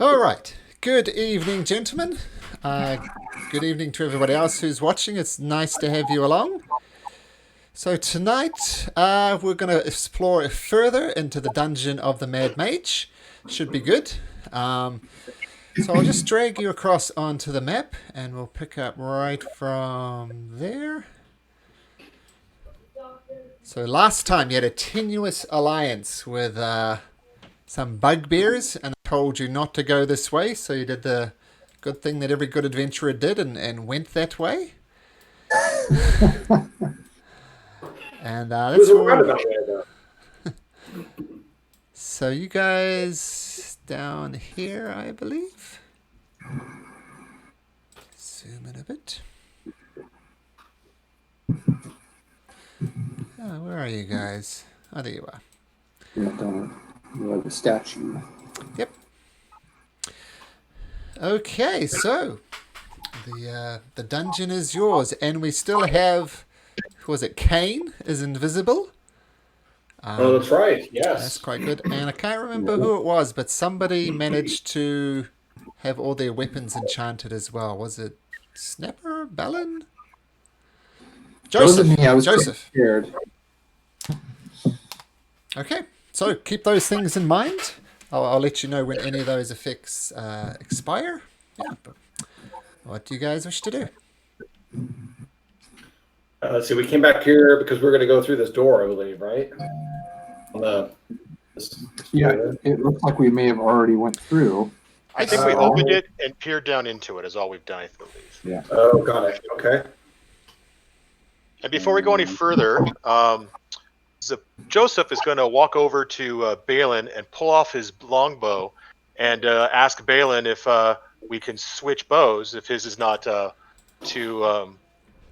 All right. Good evening, gentlemen. Good evening to everybody else who's watching. It's nice to have you along. So tonight we're going to explore further into the dungeon of the Mad Mage. Should be good. So I'll just drag you across onto the map and we'll pick up right from there. So last time you had a tenuous alliance with some bugbears and I told you not to go this way, so you did the good thing that every good adventurer did and went that way. And that's all. So you guys down here, I believe. Zoom in a bit. Oh, where are you guys? Oh, there you are. Like a statue. Yep. Okay, so the dungeon is yours, and we still have. Was it Kane is invisible? Oh, that's right. Yes. That's quite good. And I can't remember who it was, but somebody managed to have all their weapons enchanted as well. Was it Snapper? Bellin? Joseph. I was Joseph. scared. Okay, so keep those things in mind. I'll let you know when any of those effects expire. Yeah, but what do you guys wish to do? Let's see. We came back here because we're going to go through this door, I believe, right? Yeah, it looks like we may have already went through. I think we opened it and peered down into it is all we've done, I believe. Yeah. Oh, got it. Okay. And before we go any further, Joseph is going to walk over to Balin and pull off his longbow and ask Balin if we can switch bows if his is not too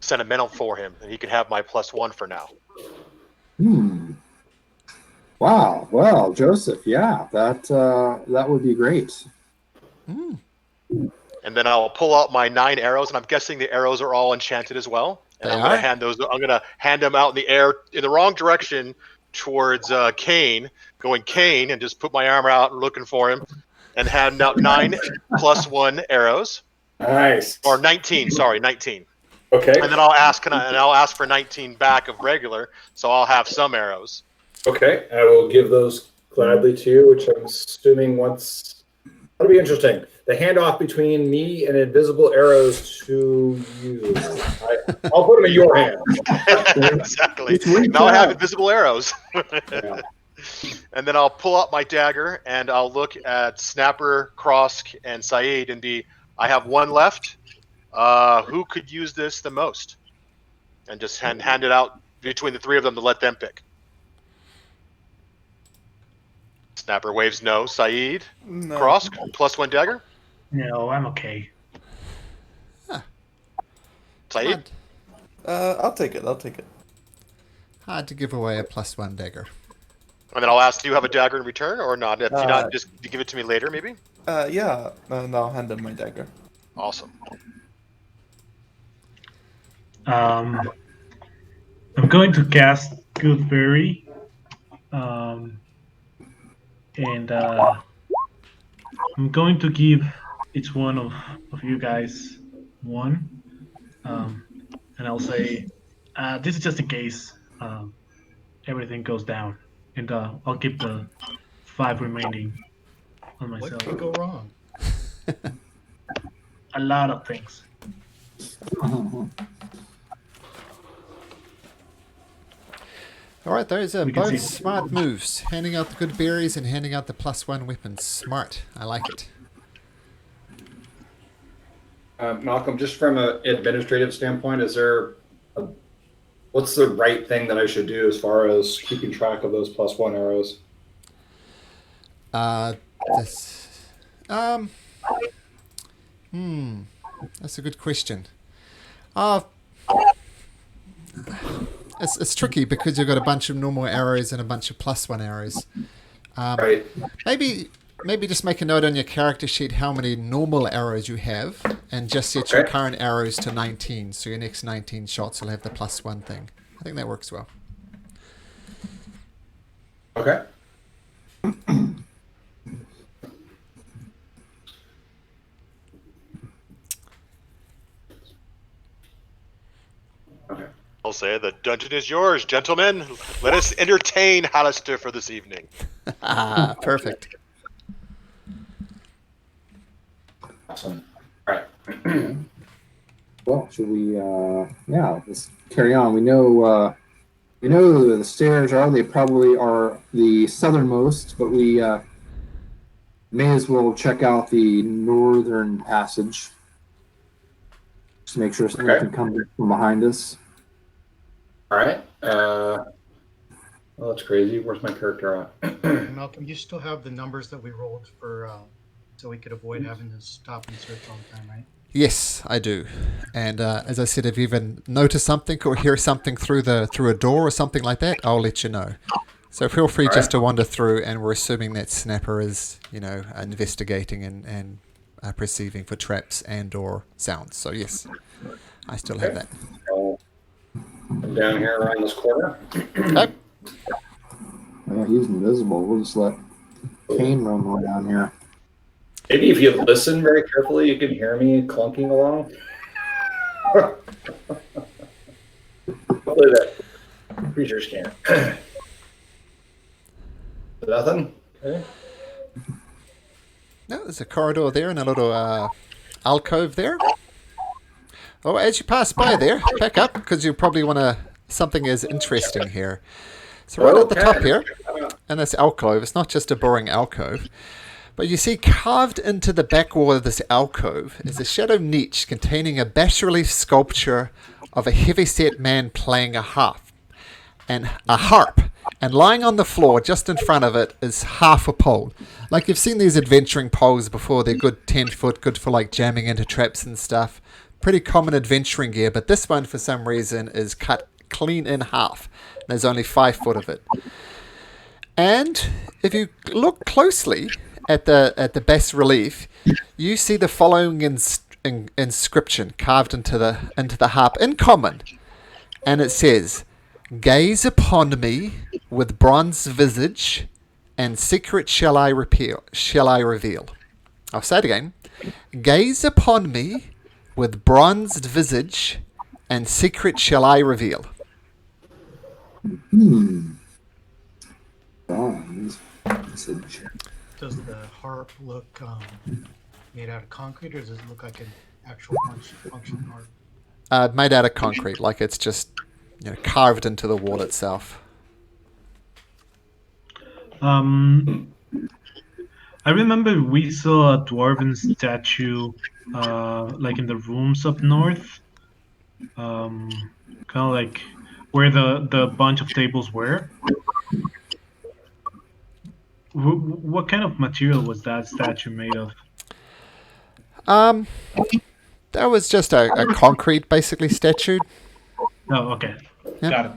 sentimental for him, and he can have my +1 for now. Wow. Well, Joseph, yeah, that would be great. And then I'll pull out my 9 arrows, and I'm guessing the arrows are all enchanted as well. And I'm gonna hand them out in the air in the wrong direction towards Kane, going Kane, and just put my arm out looking for him, and hand out 9 +1 arrows. Nice. Or 19. Sorry, 19. Okay. And then I'll ask for 19 back of regular, so I'll have some arrows. Okay, I will give those gladly to you, which I'm assuming once. That'll be interesting. The handoff between me and invisible arrows to you. I'll put them in your hands. Exactly. Now I have invisible arrows. Yeah. And then I'll pull out my dagger and I'll look at Snapper, Krosk, and Saeed and I have one left. Who could use this the most? And just hand it out between the 3 of them to let them pick. Snapper waves no. Saeed? No. Krosk, +1 dagger? No, I'm okay. Huh. Saeed? I'll take it. Hard to give away a +1 dagger. And then I'll ask, do you have a dagger in return or not? If not, just give it to me later, maybe? Yeah. And I'll hand him my dagger. Awesome. I'm going to cast Gooseberry. And I'm going to give each one of you guys 1. And I'll say, this is just in case everything goes down. And I'll keep the 5 remaining on myself. What could go wrong? A lot of things. All right, those are both smart moves. Handing out the good berries and handing out the +1 weapons. Smart. I like it. Malcolm, just from an administrative standpoint, what's the right thing that I should do as far as keeping track of those +1 arrows? That's a good question. It's tricky because you've got a bunch of normal arrows and a bunch of +1 arrows. Right. Maybe just make a note on your character sheet how many normal arrows you have, and just set your current arrows to 19. So your next 19 shots will have the +1 thing. I think that works well. Okay. say, "The dungeon is yours, gentlemen. Let us entertain Hallister for this evening." Perfect. Awesome. All right. Well, should we? Yeah, let's carry on. We know the stairs are. They probably are the southernmost, but we may as well check out the northern passage. Just to make sure nothing comes from behind us. All right. Well, that's crazy. Where's my character at? Malcolm, you still have the numbers that we rolled for, so we could avoid having to stop and search all the time, right? Yes, I do. And as I said, if you even notice something or hear something through a door or something like that, I'll let you know. So feel free just to wander through, and we're assuming that Snapper is, investigating and perceiving for traps and or sounds. So yes, I still have that. I'm down here around this corner. Okay. Yeah, he's invisible. We'll just let Kane roam around here. Maybe if you listen very carefully, you can hear me clunking along. Hopefully that creatures can't. Nothing? Okay. No, there's a corridor there and a little alcove there. Oh, as you pass by there, back up, because you probably want something is interesting here. So right at the top here, and this alcove, it's not just a boring alcove, but you see carved into the back wall of this alcove is a shadow niche containing a bas-relief sculpture of a heavy-set man playing a harp. And lying on the floor just in front of it is half a pole. Like you've seen these adventuring poles before, they're good 10 foot, good for like jamming into traps and stuff. Pretty common adventuring gear, but this one for some reason is cut clean in half. There's only 5 foot of it. And if you look closely at the bas relief, you see the following inscription carved into the harp in common, and it says, "Gaze upon me with bronze visage, and secret shall I reveal." I'll say it again. "Gaze upon me with bronzed visage, and secret shall I reveal." Bronze visage. Does the harp look made out of concrete, or does it look like an actual functioning harp? Made out of concrete, like it's just carved into the wall itself. I remember we saw a dwarven statue, like in the rooms up north, kind of like where the bunch of tables were. What kind of material was that statue made of? That was just a concrete, basically, statue. Oh, okay. Yep. Got it.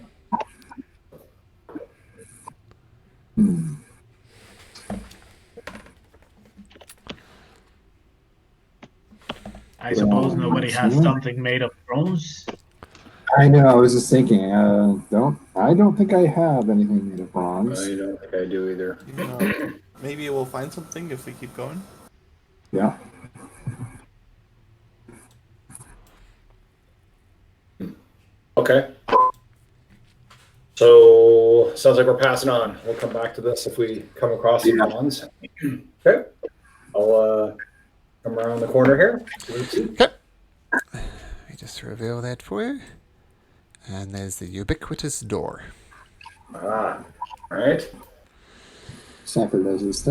I suppose nobody has something made of bronze. I know. I was just thinking. I don't think I have anything made of bronze. I don't think I do either. Maybe we'll find something if we keep going. Yeah. Okay. So sounds like we're passing on. We'll come back to this if we come across some ones. Okay. I'll come around the corner here. Okay. Let me just reveal that for you. And there's the ubiquitous door. All right. Snapper does his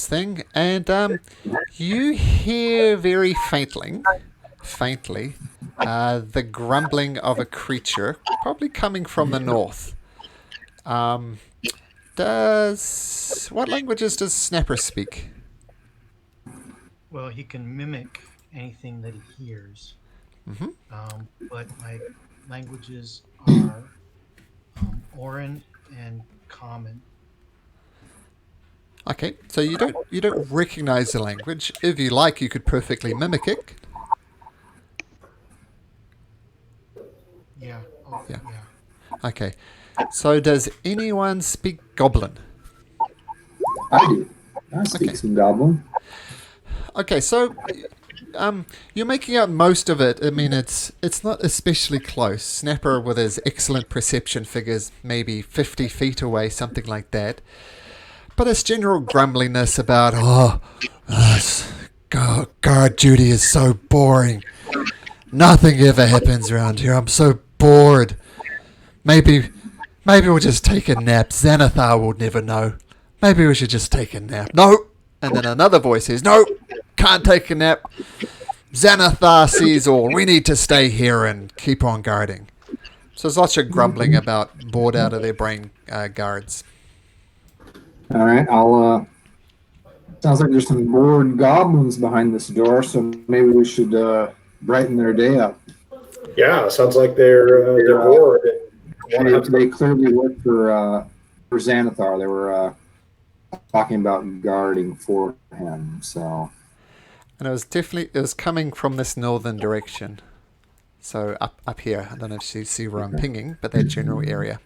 thing. And you hear very faintly, the grumbling of a creature, probably coming from the north. What languages does Snapper speak? Well, he can mimic anything that he hears. Mm-hmm. But my languages are Orin and Common. Okay, so you don't recognize the language. If you like, you could perfectly mimic it. Yeah. Yeah. Okay. So does anyone speak Goblin? I do. I speak some Goblin. Okay, so you're making out most of it. I mean, it's not especially close. Snapper, with his excellent perception, figures maybe 50 feet away, something like that. But it's general grumbliness about, guard duty is so boring. Nothing ever happens around here. I'm so bored. Maybe we'll just take a nap. Xanathar will never know. Maybe we should just take a nap. No! And then another voice says, no! Can't take a nap. Xanathar sees all. We need to stay here and keep on guarding. So there's lots of grumbling about bored out of their brain guards. All right, I'll. Sounds like there's some bored goblins behind this door, so maybe we should brighten their day up. Yeah, sounds like they're bored. They clearly work for Xanathar. They were talking about guarding for him. So, and it was coming from this northern direction. So up here. I don't know if you see where I'm pinging, but that general area.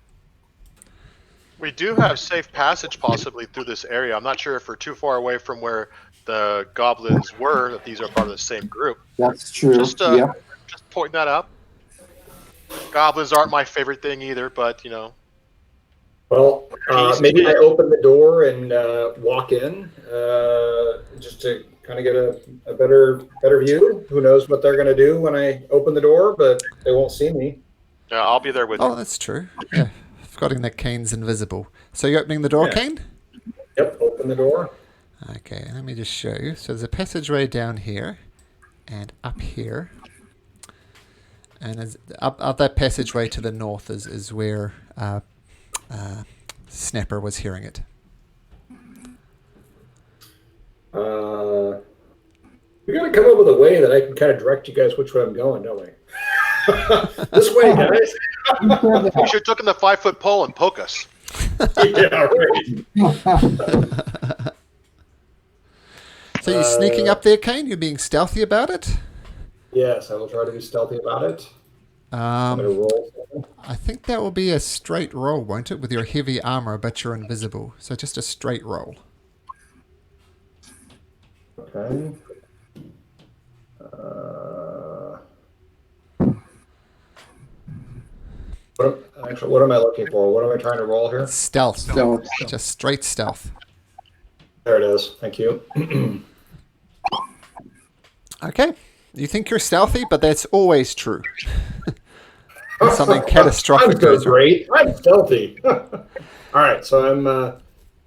We do have safe passage possibly through this area. I'm not sure if we're too far away from where the goblins were, that these are part of the same group. That's true. Just pointing that out. Goblins aren't my favorite thing either, but, you know. Well, maybe I open the door and walk in just to kind of get a better view. Who knows what they're going to do when I open the door, but they won't see me. Yeah, I'll be there with you. Oh, that's true. Yeah. Forgetting that Kane's invisible. So you're opening the door, Kane? Yep, open the door. Okay, let me just show you. So there's a passageway down here and up here. And up that passageway to the north is where Snapper was hearing it. We got to come up with a way that I can kind of direct you guys which way I'm going, don't we? This way, guys. You should have taken the 5-foot pole and poke us. Yeah, right. So you're sneaking up there, Kane? You're being stealthy about it? Yes, I will try to be stealthy about it. I'm gonna roll. I think that will be a straight roll, won't it? With your heavy armor, but you're invisible. So just a straight roll. Okay. What am I looking for? What am I trying to roll here? Stealth. Just straight stealth. There it is. Thank you. Okay. You think you're stealthy, but that's always true. Something catastrophic I'm goes wrong. great. I'm stealthy. All right, so I'm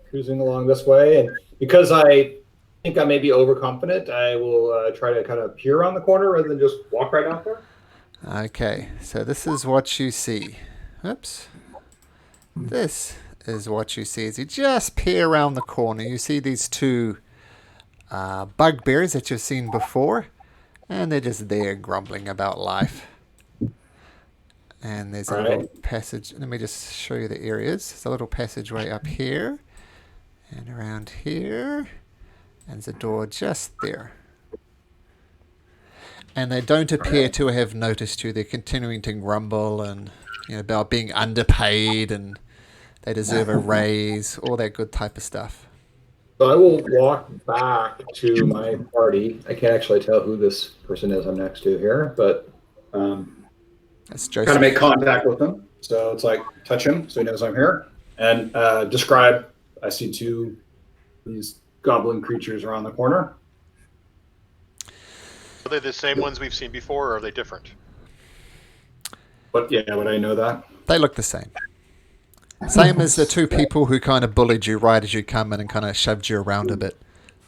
cruising along this way, and because I think I may be overconfident, I will try to kind of peer around the corner rather than just walk right out there. Okay, so this is what you see. Oops. This is what you see as you just peer around the corner. You see these two bugbears that you've seen before, and they're just there grumbling about life. And there's a little passage. Let me just show you the areas. There's a little passageway up here and around here. And there's a door just there. And they don't appear to have noticed you. They're continuing to grumble and about being underpaid and they deserve a raise, all that good type of stuff. So I will walk back to my party. I can't actually tell who this person is I'm next to here, but that's Joseph. Kind of make contact with him. So it's like touch him so he knows I'm here. And describe, I see two these goblin creatures around the corner. Are they the same ones we've seen before, or are they different? But yeah, would I know that? They look the same. Same as the two people who kind of bullied you right as you come in and kind of shoved you around a bit.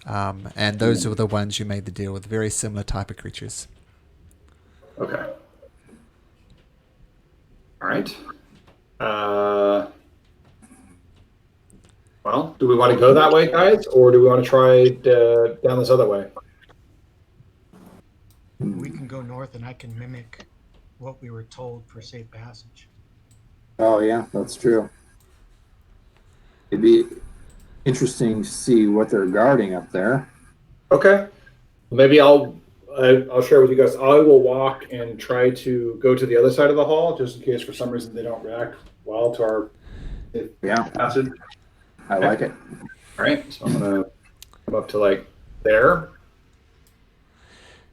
And those were the ones you made the deal with. Very similar type of creatures. Okay. All right. Well, do we want to go that way, guys, or do we want to try down this other way? We can go north, and I can mimic what we were told for safe passage. Oh yeah, that's true. It'd be interesting to see what they're guarding up there. Okay. Maybe I'll share with you guys. I will walk and try to go to the other side of the hall, just in case for some reason they don't react well to our passage. I like it. All right, so I'm gonna come up to like there.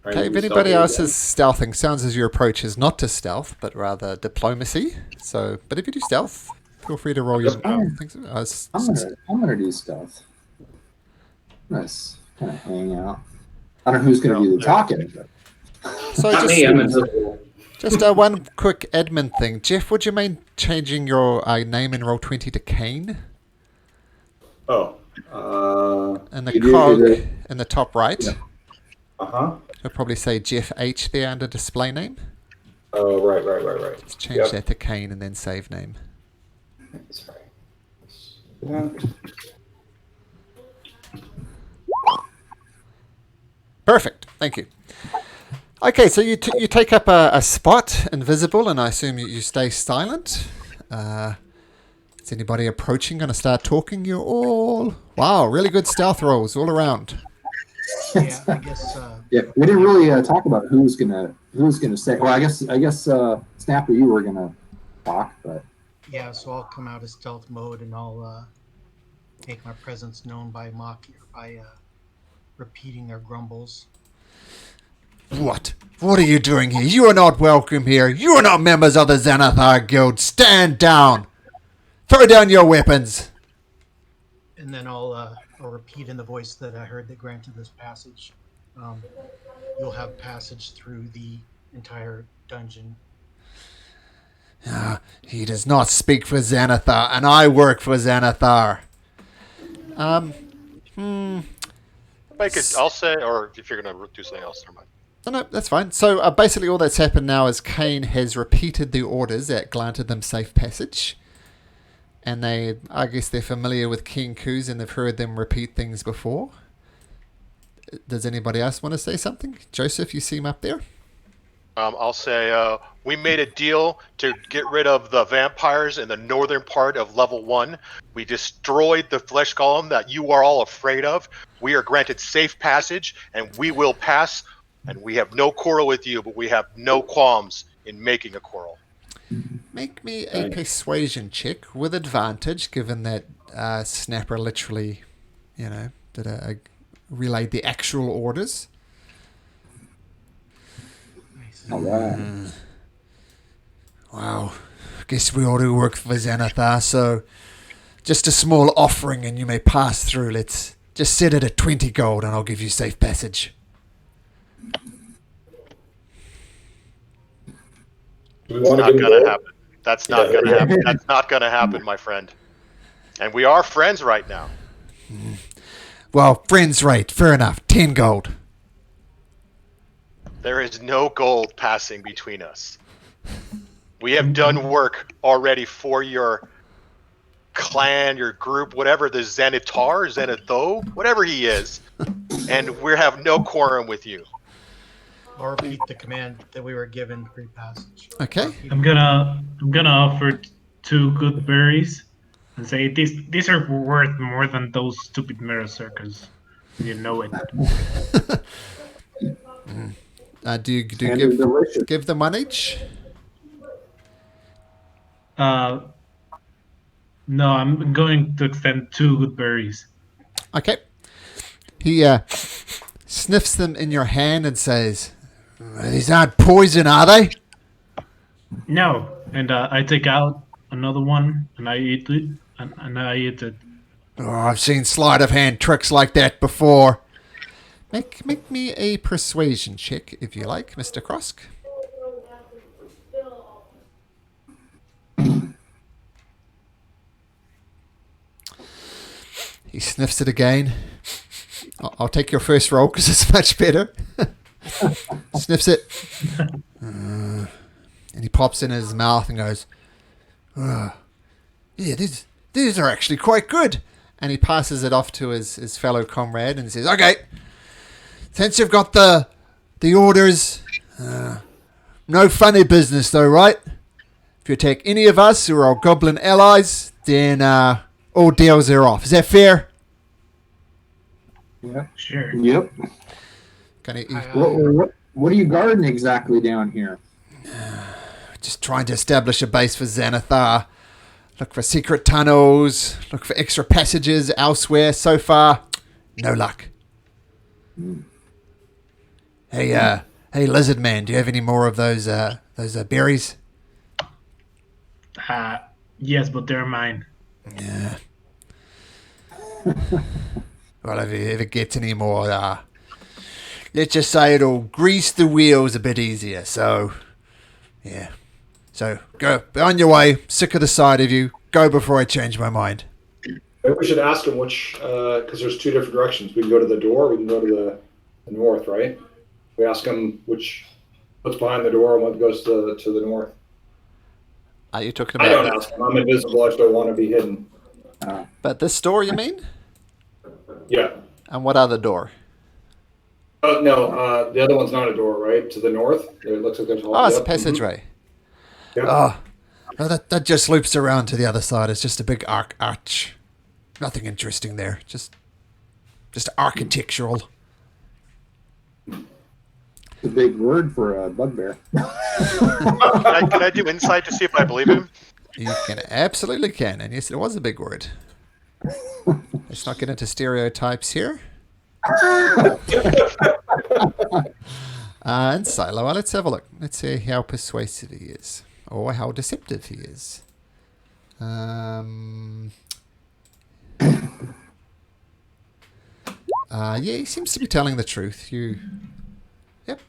Trying Okay, to if be anybody stealthy else again. is stealthing, sounds as your approach is not to stealth, but rather diplomacy. So, but if you do stealth, feel free to roll your Just now. things. I'm gonna do stealth. Nice. Kind of hang out. I don't know who's gonna No, do the there- talking, but So Not me, I'm invisible. just one quick admin thing. Jeff, would you mind changing your name in Roll20 to Kane? Oh. And the You do cog the- in the top right, Yeah. Uh-huh. it'll probably say Jeff H there under display name. Oh, right. Just change Yep. that to Kane and then save name. Sorry. Perfect. Thank you. Okay, so you take up a spot, invisible, and I assume you stay silent. Is anybody approaching going to start talking? You're all... Wow, really good stealth rolls all around. Yeah, I guess. yeah, we didn't really talk about who's gonna say. Well, I guess Snapper, you were gonna talk, but Yeah, so I'll come out of stealth mode and I'll make my presence known by repeating their grumbles. What? What are you doing here? You are not welcome here. You are not members of the Xanathar Guild. Stand down. Throw down your weapons. And then I'll repeat in the voice that I heard that granted this passage. You'll have passage through the entire dungeon. He does not speak for Xanathar, and I work for Xanathar. I'll say, or if you're going to do something else, never mind. No, that's fine. So basically all that's happened now is Kane has repeated the orders that granted them safe passage. And I guess they're familiar with King Kuz and they've heard them repeat things before. Does anybody else want to say something? Joseph, you seem up there? I'll say we made a deal to get rid of the vampires in the northern part of level 1. We destroyed the flesh golem that you are all afraid of. We are granted safe passage, and we will pass. And we have no quarrel with you, but we have no qualms in making a quarrel. Make me a persuasion check with advantage, given that Snapper literally, relayed the actual orders. all right. Wow. Guess we ought to work for Xanathar, so just a small offering and you may pass through. Let's just set it at 20 gold and I'll give you safe passage. Do we want to Not give him going to gold? happen. That's not going to happen. That's not going to happen, my friend. And we are friends right now. Well, friends rate, fair enough. 10 gold. There is no gold passing between us. We have done work already for your clan, your group, whatever, the Zenitho, whatever he is. And we have no quorum with you. I'll repeat the command that we were given pre-passage. Okay. I'm gonna offer 2 good berries and say these are worth more than those stupid mirror circles. You know it. Do you And they're delicious. give them one each? No, I'm going to extend 2 good berries. Okay. He sniffs them in your hand and says, "These aren't poison, are they?" No, and I take out another one and I eat it, and I eat it. Oh, I've seen sleight of hand tricks like that before. Make me a persuasion check, if you like, Mr. Krosk. He sniffs it again. I'll take your first roll because it's much better. Sniffs it. And he pops it in his mouth and goes, "Yeah, these are actually quite good." And he passes it off to his fellow comrade and says, "Okay, since you've got the orders, no funny business though, right? If you attack any of us who are our goblin allies, then all deals are off. Is that fair?" Yeah. Sure. Yep. What are you guarding exactly down here? Just trying to establish a base for Xanathar. Look for secret tunnels. Look for extra passages elsewhere. So far, no luck. Hey, lizard man, do you have any more of those berries? Yes, but they're mine. Yeah. Well, if you ever get any more, let's just say it'll grease the wheels a bit easier. So, yeah. So, go on your way. Sick of the sight of you. Go before I change my mind. Maybe we should ask him which, because there's two different directions. We can go to the door. We can go to the north, right? We ask him what's behind the door and what goes to the north. Are you talking I about? don't ask him. I'm invisible. I just don't want to be hidden. But this door, you mean? Yeah. And what other door? No, the other one's not a door, right? To the north. It looks like there's a hall. Oh, it's a Yep. passageway. Yep. Oh, no, that just loops around to the other side. It's just a big arch. Nothing interesting there. Just architectural. It's a big word for a bugbear. Can I do insight to see if I believe him? You absolutely can. And yes, it was a big word. Let's not get into stereotypes here. And Silo, well, let's have a look. Let's see how persuasive he is. Or how deceptive he is. Yeah, he seems to be telling the truth. Yep.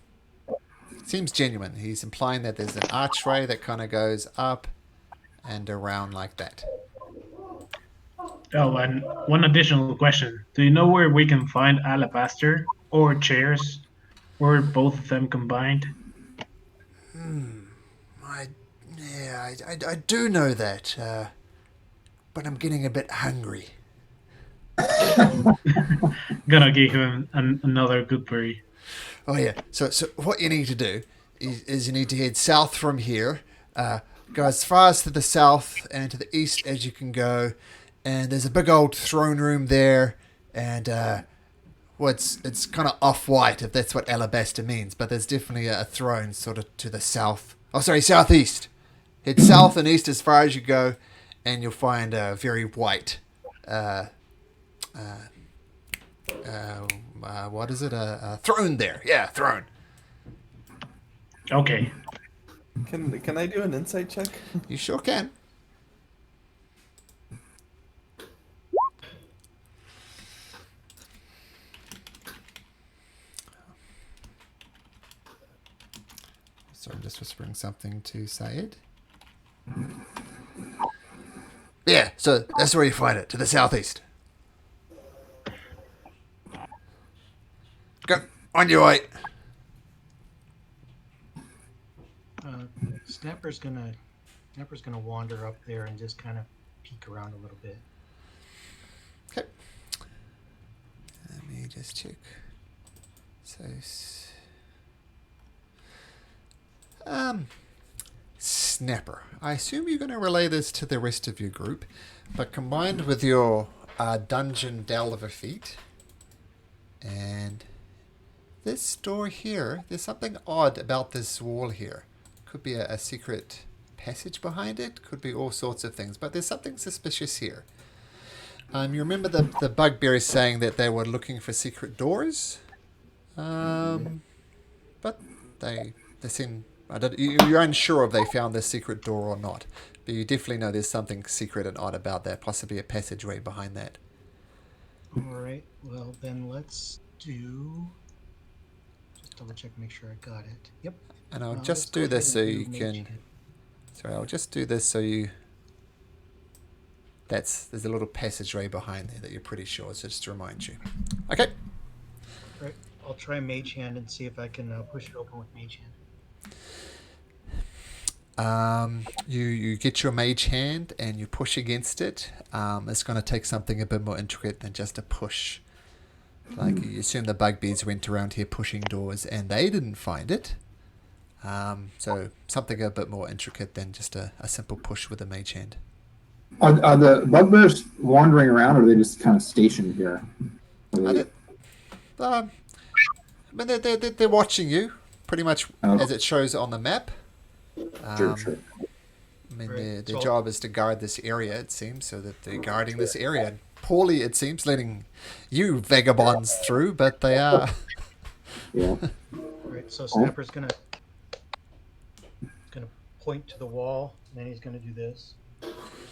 Seems genuine. He's implying that there's an archway that kind of goes up and around like that. Oh, and one additional question. Do you know where we can find alabaster or chairs, or both of them combined? I do know that, but I'm getting a bit hungry. Gonna give him another good berry. Oh yeah. So what you need to do is you need to head south from here. Go as far as to the south and to the east as you can go. And there's a big old throne room there, and it's kind of off-white if that's what alabaster means. But there's definitely a throne sort of to the south. Oh, sorry, southeast. Head south and east as far as you go, and you'll find a very white. What is it? A throne there. Yeah, throne. Okay. Can I do an insight check? You sure can. So I'm just whispering something to Said. Yeah, so that's where you find it, to the southeast. Go, on your way. Snapper's gonna wander up there and just kind of peek around a little bit. Okay. Let me just check. So, Snapper. I assume you're going to relay this to the rest of your group, but combined with your dungeon delver feat and this door here, there's something odd about this wall here. Could be a secret passage behind it, could be all sorts of things, but there's something suspicious here. You remember the bugbears saying that they were looking for secret doors? But they seem... you're unsure if they found this secret door or not, but you definitely know there's something secret and odd about that, possibly a passageway behind that. Alright, well then let's do... Just double check, make sure I got it. Yep. And I'll let's just go do ahead this and so do you Mage can... Hand. Sorry, I'll just do this so you... There's a little passageway behind there that you're pretty sure, so just to remind you. Okay. Right, I'll try Mage Hand and see if I can push it open with Mage Hand. You get your mage hand and you push against it. It's going to take something a bit more intricate than just a push. Like you assume the bugbears went around here pushing doors and they didn't find it. So something a bit more intricate than just a simple push with a mage hand. Are the bugbears wandering around, or are they just kind of stationed here? I mean, they're watching you pretty much as it shows on the map. Sure. I mean, Right. their job is to guard this area, it seems, so that they're guarding this area. Poorly, it seems, letting you vagabonds through, but they are. Yeah. right, so Snapper's gonna point to the wall, and then he's gonna do this.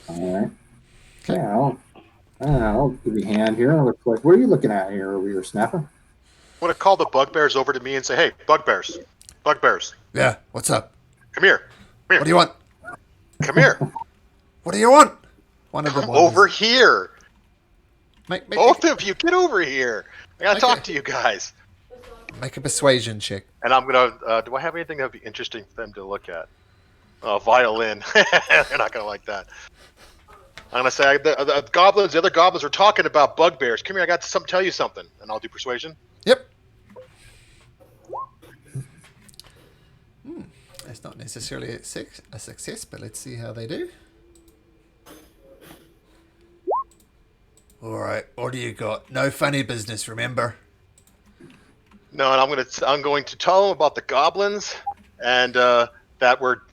All right. Yeah, I'll give you a hand here. Looks like, what are you looking at here over your Snapper? I'm going to call the bugbears over to me and say, hey, bugbears. Bugbears. Yeah, what's up? Come here. What do you want? Come here. What do you want? One of them Come over here. Make Both of you, get over here. I got to talk to you guys. Make a persuasion check. And I'm going to, do I have anything that would be interesting for them to look at? Violin. They're not going to like that. I'm going to say, the other goblins are talking about bugbears. Come here, I got to tell you something. And I'll do persuasion. Yep. That's not necessarily a success, but let's see how they do. All right, what do you got? No funny business, remember? No, and I'm going to tell them about the goblins and that were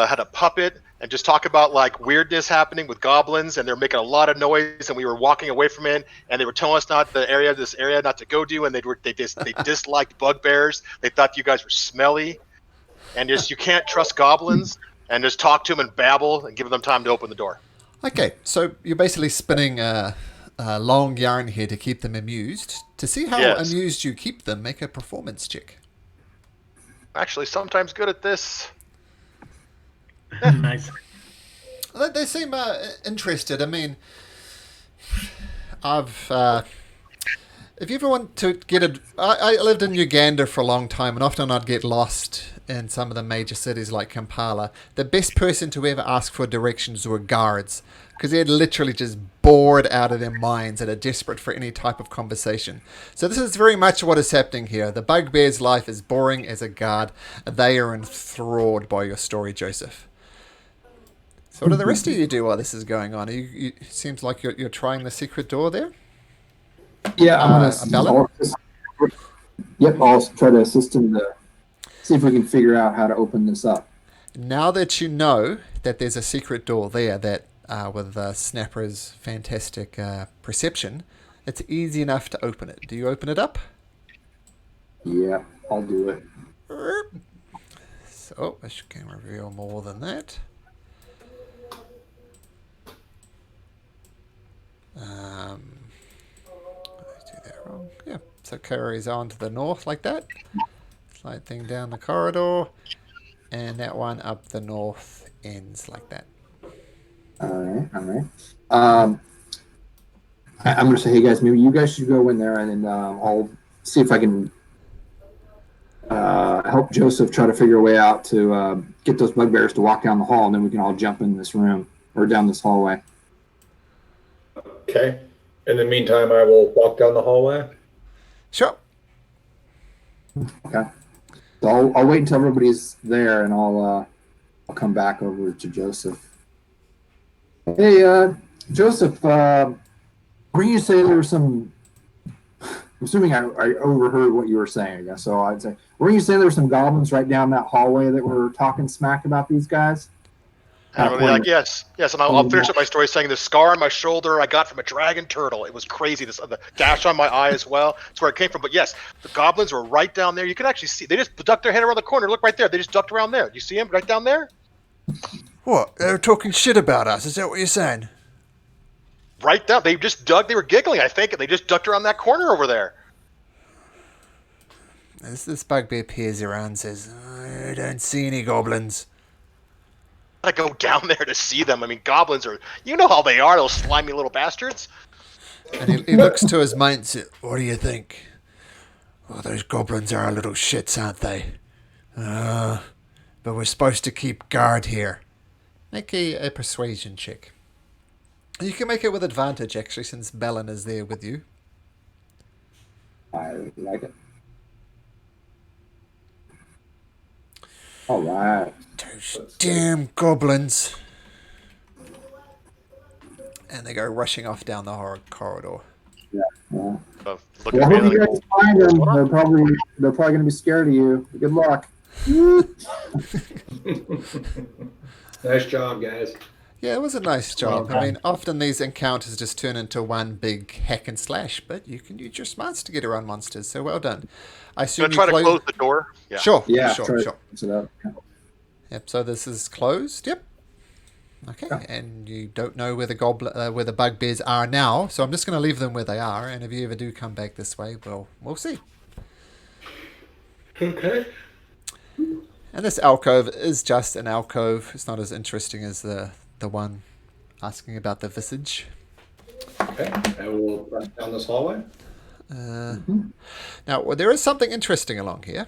had a puppet, and just talk about like weirdness happening with goblins, and they're making a lot of noise, and we were walking away from it, and they were telling us this area not to go to, and they disliked bugbears. They thought you guys were smelly, and just you can't trust goblins, and just talk to them and babble and give them time to open the door. Okay, so you're basically spinning a long yarn here to keep them amused. To see how amused you keep them, make a performance check. Actually, sometimes good at this. Nice. They seem interested. I mean, if you ever want to get I lived in Uganda for a long time, and often I'd get lost in some of the major cities like Kampala. The best person to ever ask for directions were guards, because they're literally just bored out of their minds and are desperate for any type of conversation. So this is very much what is happening here. The bugbear's life is boring as a guard. They are enthralled by your story, Joseph. So what do the rest of you do while this is going on? It seems like you're trying the secret door there. Yeah, I'm gonna. I'll try to assist him to see if we can figure out how to open this up. Now that you know that there's a secret door there, that with Snapper's fantastic perception, it's easy enough to open it. Do you open it up? Yeah, I'll do it. So I can reveal more than that. I do that wrong. Yeah, so carries on to the north like that. Slide thing down the corridor, and that one up the north ends like that. All right. I'm gonna say, hey guys, maybe you guys should go in there, and then I'll see if I can help Joseph try to figure a way out to get those bugbears to walk down the hall, and then we can all jump in this room or down this hallway. Okay. In the meantime, I will walk down the hallway. Sure. Okay. So I'll wait until everybody's there, and I'll come back over to Joseph. Hey, Joseph, were you say there was some? I'm assuming I overheard what you were saying, I guess. So I'd say, were you say there were some goblins right down that hallway that were talking smack about these guys? And I'm like, yes, and I'll finish up my story saying the scar on my shoulder I got from a dragon turtle. It was crazy. The gash on my eye as well. That's where it came from. But yes, the goblins were right down there. You can actually see. They just ducked their head around the corner. Look right there. They just ducked around there. You see them right down there? What? They were talking shit about us. Is that what you're saying? Right down. They just dug. They were giggling, I think, and they just ducked around that corner over there. This bugbear peers around and says, I don't see any goblins. I go down there to see them. I mean, goblins are, you know how they are, those slimy little bastards. And he looks to his mate and says, what do you think? Well, those goblins are little shits, aren't they? But we're supposed to keep guard here. Make a persuasion check. You can make it with advantage, actually, since Bellin is there with you. I like it. All right. Those damn goblins. And they go rushing off down the corridor. Yeah. Look Well, at I me hope you like, guys find them. They're probably going to be scared of you. Good luck. Nice job, guys. Yeah, it was a nice job. Okay. I mean, often these encounters just turn into one big hack and slash, but you can use your smarts to get around monsters, so well done. I assume Gonna you try to close the door. Yeah. Sure, Yeah, sure, try to sure. fix it up. Yeah. Yep, so this is closed. Yep. Okay, Yeah. and you don't know where where the bugbears are now, so I'm just going to leave them where they are, and if you ever do come back this way, well, we'll see. Okay. And this alcove is just an alcove. It's not as interesting as the one asking about the visage. Okay. I will run down this hallway. Now, well, there is something interesting along here.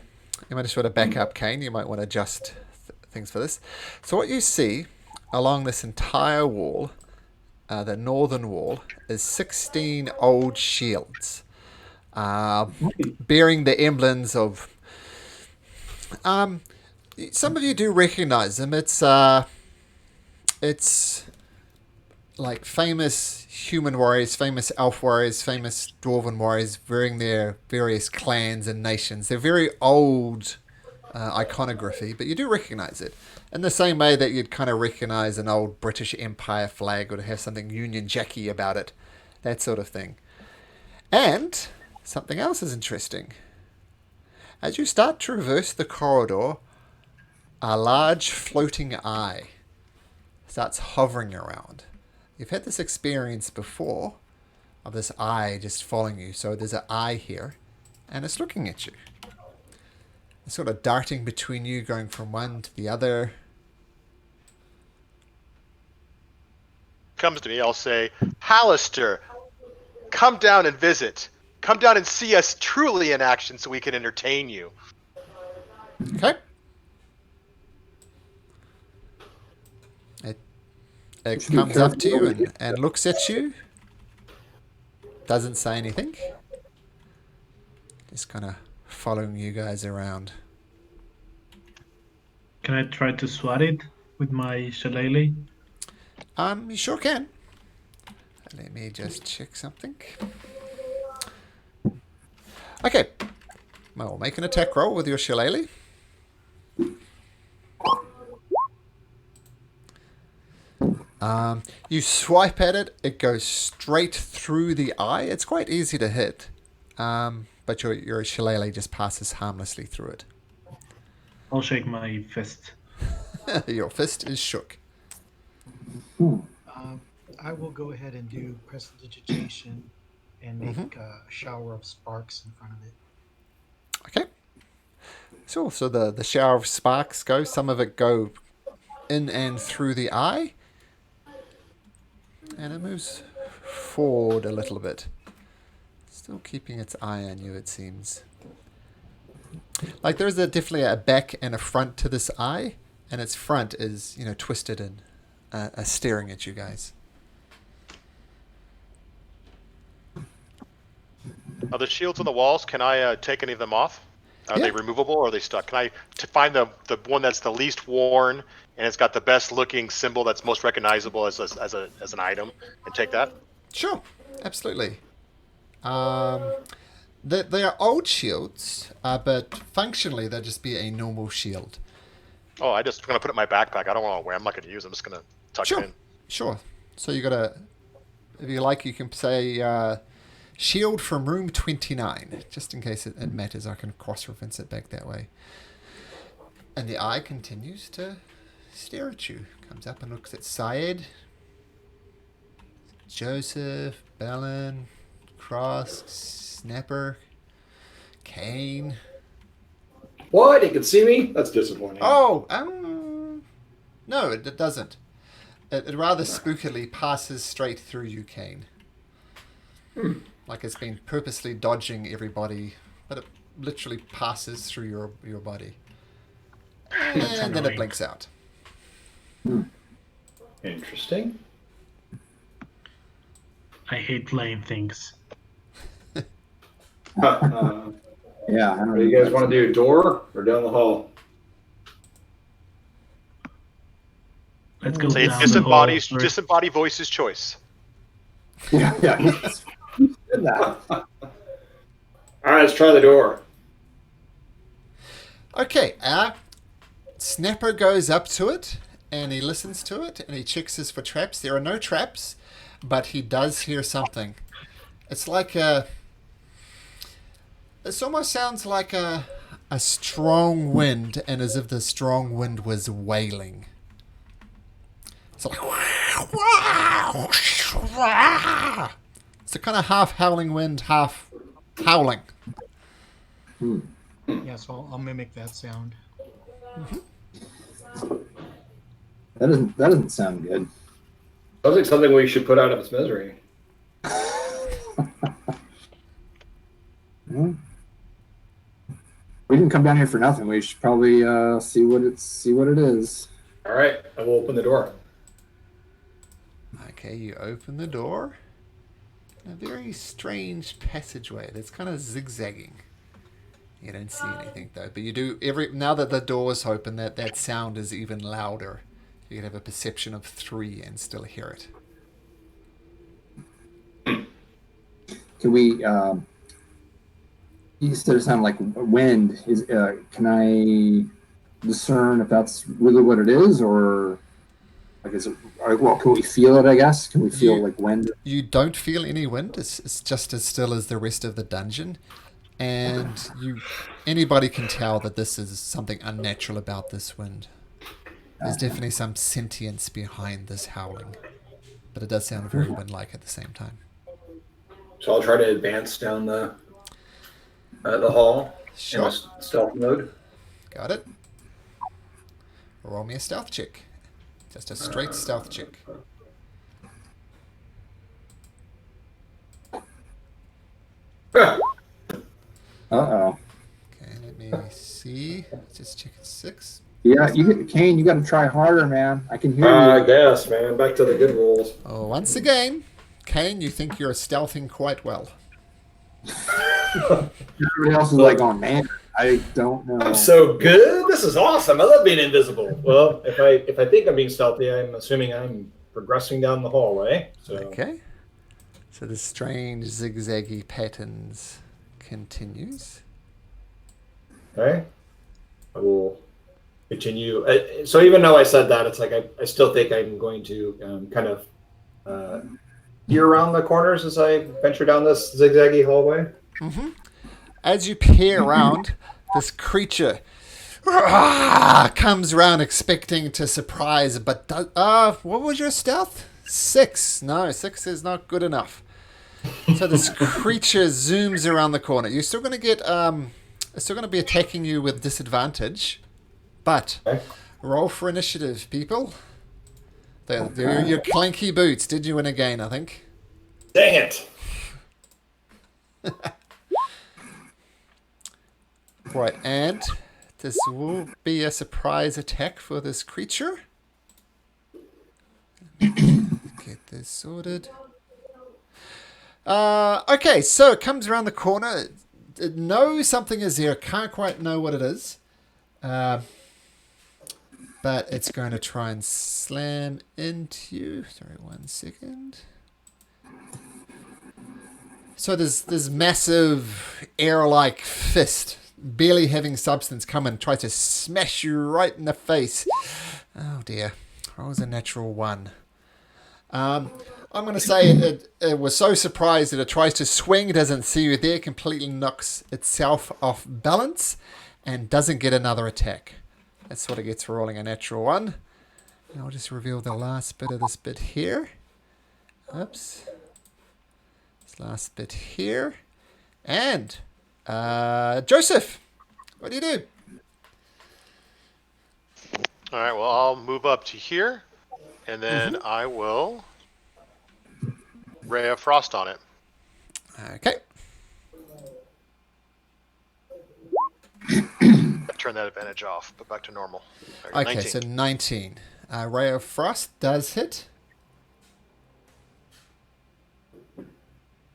You might just want to back up, Kane. You might want to adjust things for this. So what you see along this entire wall, the northern wall, is 16 old shields bearing the emblems of... some of you do recognize them. It's like famous human warriors, famous elf warriors, famous dwarven warriors wearing their various clans and nations. They're very old iconography, but you do recognize it. In the same way that you'd kind of recognize an old British Empire flag or to have something Union Jacky about it. That sort of thing. And something else is interesting. As you start to traverse the corridor, a large floating eye starts hovering around. You've had this experience before of this eye just following you. So there's an eye here, and it's looking at you. It's sort of darting between you, going from one to the other. Comes to me, I'll say, Hallister, come down and visit. Come down and see us truly in action so we can entertain you. Okay. It Should be comes up careful to you over here. and looks at you. Doesn't say anything. Just kind of following you guys around. Can I try to swat it with my shillelagh? You sure can. Let me just check something. Okay. Well, make an attack roll with your shillelagh. You swipe at it, it goes straight through the eye. It's quite easy to hit, but your shillelagh just passes harmlessly through it. I'll shake my fist. Your fist is shook. I will go ahead and do prestidigitation and make a shower of sparks in front of it. Okay. So the shower of sparks goes. Some of it go in and through the eye. And it moves forward a little bit. Still keeping its eye on you, it seems. Like there's definitely a back and a front to this eye. And its front is, twisted and staring at you guys. Are the shields on the walls? Can I take any of them off? Are Yeah. they removable or are they stuck? Can I find the one that's the least worn and it's got the best looking symbol that's most recognizable as an item and take that? Sure, absolutely. They are old shields, but functionally they'll just be a normal shield. Oh, I just gonna put it in my backpack. I don't want to wear. I'm not gonna use them. I'm just gonna tuck it in. Sure. So you gotta, if you like, you can say shield from room 29, just in case it matters. I can cross-reference it back that way. And the eye continues to stare at you. Comes up and looks at Syed, Joseph, Bellin, Cross, Snapper, Kane. What? It can see me? That's disappointing. Oh, no, it doesn't. It rather spookily passes straight through you, Kane. Like it's been purposely dodging everybody, but it literally passes through your body. And then it annoying. blinks out. Interesting. I hate playing things. What Yeah, I don't do you guys want to do? Door or down the hall? Let's go Say down disembody the hall first. disembody voice's choice. Yeah, yeah. Did that. All right, let's try the door. Okay, Snapper goes up to it and he listens to it, and he checks this for traps. There are no traps, but he does hear something. It's like a... It almost sounds like a strong wind, and as if the strong wind was wailing. It's like... It's a kind of half howling wind, half howling. Yeah, so I'll mimic that sound. That doesn't sound good. Sounds like something we should put out of its misery. Well, we didn't come down here for nothing. We should probably see what it is. All right, I will open the door. Okay, you open the door. A very strange passageway that's kind of zigzagging. You don't see anything though, but you do now that the door's open, that sound is even louder. You can have a perception of 3 and still hear it. Can we? You said it sounded like wind. Can I discern if that's really what it is, or like is it? Well, can we feel it? I guess. Can we feel like wind? You don't feel any wind. It's just as still as the rest of the dungeon, and anybody can tell that this is something unnatural about this wind. There's definitely some sentience behind this howling, but it does sound very wind-like at the same time. So I'll try to advance down the hall Sure. in a stealth mode. Got it. Roll me a stealth check. Just a straight stealth check. Uh-oh. Okay, let me see. Just check it. 6. Yeah, Kane, you got to try harder, man. I can hear I you. guess, man. Back to the good rules. Oh, once again, Kane, you think you're stealthing quite well. Everybody else is like, oh man, I don't know. I'm so good. This is awesome. I love being invisible. Well, if I think I'm being stealthy, I'm assuming I'm progressing down the hallway. So. Okay. So the strange zigzaggy patterns continues. Okay. I will continue. So even though I said that, it's like I still think I'm going to kind of peer around the corners as I venture down this zigzaggy hallway. Mm-hmm. As you peer around, this creature comes around expecting to surprise, but what was your stealth? 6. No, 6 is not good enough. So this creature zooms around the corner. You're still going to get it's still going to be attacking you with disadvantage, but roll for initiative, people. They're your clanky boots. Did you win again, I think? Dang it! Right, and this will be a surprise attack for this creature. Get this sorted. Okay, so it comes around the corner. It knows something is there. Can't quite know what it is. But it's going to try and slam into you. Sorry, 1 second. So there's this massive air-like fist, barely having substance, come and try to smash you right in the face. Oh dear. I was a natural 1. I'm going to say it was so surprised that it tries to swing, doesn't see you there, completely knocks itself off balance, and doesn't get another attack. That's what it gets for rolling a natural 1. And I'll just reveal the last bit of this bit here. Oops. This last bit here. And Joseph, what do you do? All right, well, I'll move up to here, and then I will Ray of Frost on it. Okay. Turn that advantage off, but back to normal. Okay, 19. so 19. Ray of Frost does hit.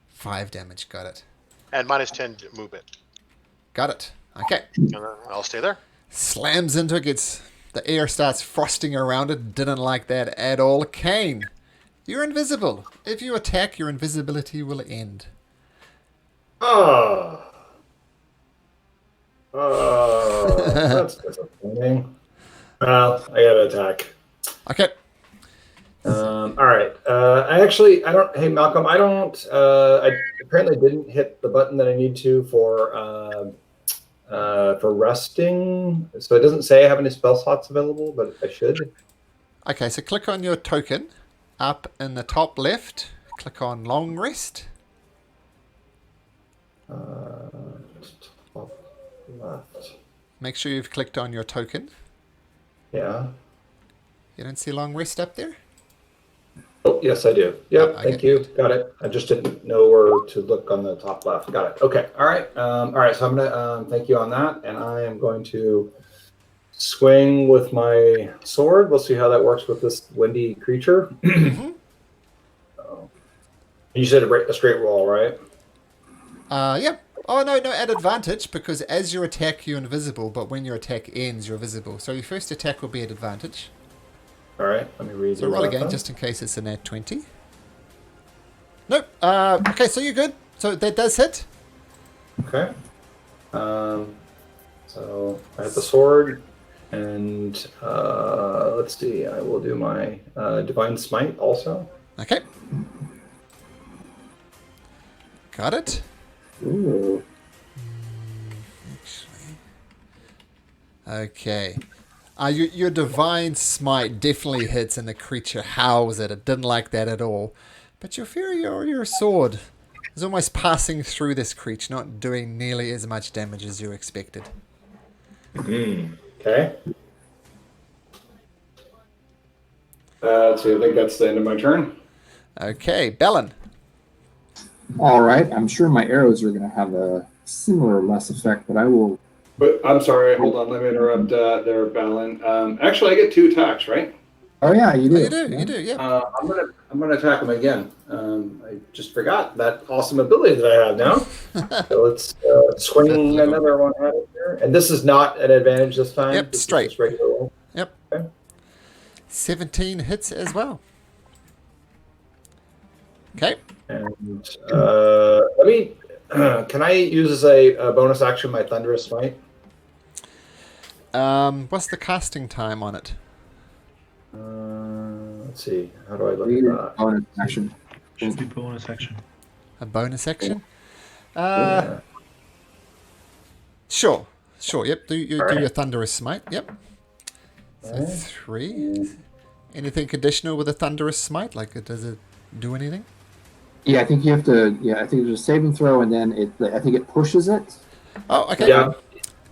5 damage, got it. And -10 movement. Got it. Okay. I'll stay there. Slams into it, gets the air starts frosting around it. Didn't like that at all. Kane, you're invisible. If you attack, your invisibility will end. That's disappointing. Well, I gotta attack. Okay. All right. I don't. Hey, Malcolm, I don't. I apparently didn't hit the button that I need to for resting. So it doesn't say I have any spell slots available, but I should. Okay, so click on your token. Up in the top left, click on long rest. Top left. Make sure you've clicked on your token. Yeah. You don't see long rest up there? Oh, yes, I do. Yep. Okay. Thank you. Got it. I just didn't know where to look on the top left. Got it. Okay. All right. All right. So I'm gonna thank you on that, and I am going to swing with my sword. We'll see how that works with this windy creature. You said a straight roll, right? Yeah. Oh, no, at advantage, because as you attack, you're invisible, but when your attack ends, you're visible. So your first attack will be at advantage. All right, let me read. So roll again, just in case it's a nat 20. Nope. Okay, so you're good. So that does hit. Okay. So I have the sword, and let's see. I will do my divine smite also. Okay. Got it. Ooh. Okay. Your divine smite definitely hits and the creature howls at it. Didn't like that at all. But your fury or your sword is almost passing through this creature, not doing nearly as much damage as you expected. Okay. So I think that's the end of my turn. Okay, Bellin. All right. I'm sure my arrows are going to have a similar or less effect, but I will. But I'm sorry. Hold on. Let me interrupt there, Balin. Actually, I get 2 attacks, right? Oh yeah, you do. You do, yeah. I'm gonna attack him again. I just forgot that awesome ability that I have now. So let's swing another one at it here. And this is not an advantage this time. Yep, This is straight. just regular roll. Yep. Okay. 17 hits as well. Okay. And let me. Can I use as a bonus action my thunderous smite? What's the casting time on it? Let's see. How do I look at that? Bonus action. Should be bonus action. A bonus action? Yeah. Sure. Yep. Do Alright. your thunderous smite. Yep. So Alright. 3. Anything additional with a thunderous smite? Like, does it do anything? Yeah, I think you have to. Yeah, I think there's a saving throw, and then I think it pushes it. Oh, okay. Yeah.